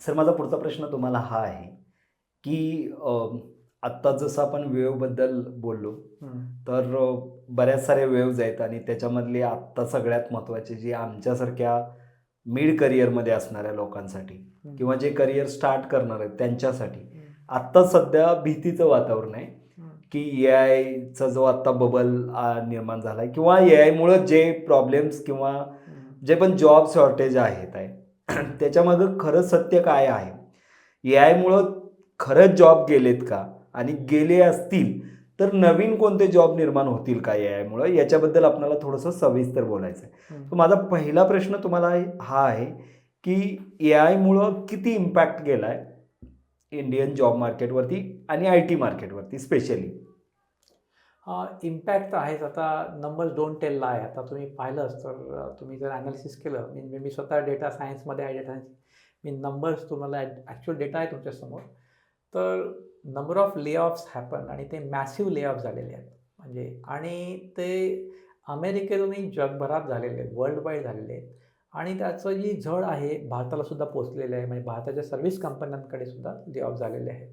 Sir माझा पुढचा प्रश्न तुम्हाला हा आहे, की आत्ता जसं आपण वेव्हबद्दल बोललो, हं. तर बऱ्याच साऱ्या वेव्हज आहेत आणि त्याच्यामधली आत्ता सगळ्यात महत्त्वाची जी आमच्यासारख्या मिड करिअरमध्ये असणाऱ्या लोकांसाठी हं. किंवा जे करिअर स्टार्ट करणार आहेत त्यांच्यासाठी हं. आत्ता सध्या भीतीचं वातावरण आहे, हं. की ए-आयचा जो आत्ता बबल निर्माण झाला आहे किंवा ए-आयमुळं जे प्रॉब्लेम्स किंवा हं. जे पण जॉब शॉर्टेज आहेत आहे, त्याच्यामागं खरं सत्य काय आहे? ए-आयमुळं खरंच जॉब गेलेत का? आणि गेले असतील, तर नवीन कोणते जॉब निर्माण होतील का ए-आयमुळं? याच्याबद्दल आपल्याला थोडंसं सविस्तर बोलायचं आहे. हं. तर माझा पहिला प्रश्न तुम्हाला हा आहे, की ए-आयमुळं किती इम्पॅक्ट गेला आहे इंडियन जॉब मार्केटवरती आणि आय-टी मार्केटवरती स्पेशली? इम्पॅक्ट तर आहेच. आता नंबर्स डोंट टेल लाय. आता तुम्ही पाहिलंच तर तुम्ही जर ॲनालिसिस केलं, मी स्वतः डेटा सायन्समध्ये आहे. डेटा सायन्स मी नंबर्स तुम्हाला ॲक्च्युअल डेटा आहे तुमच्यासमोर. तर नंबर ऑफ ले ऑफ्स हॅपन आणि ते मॅसिव्ह ले ऑफ झालेले आहेत. म्हणजे आणि ते अमेरिकेतूनही जगभरात झालेले आहेत, वर्ल्ड वाईड झालेले आहेत. आणि त्याचं जी झळ आहे भारताला सुद्धा पोहोचलेलं आहे. म्हणजे भारताच्या सर्व्हिस कंपन्यांकडे सुद्धा ले ऑफ झालेले आहेत.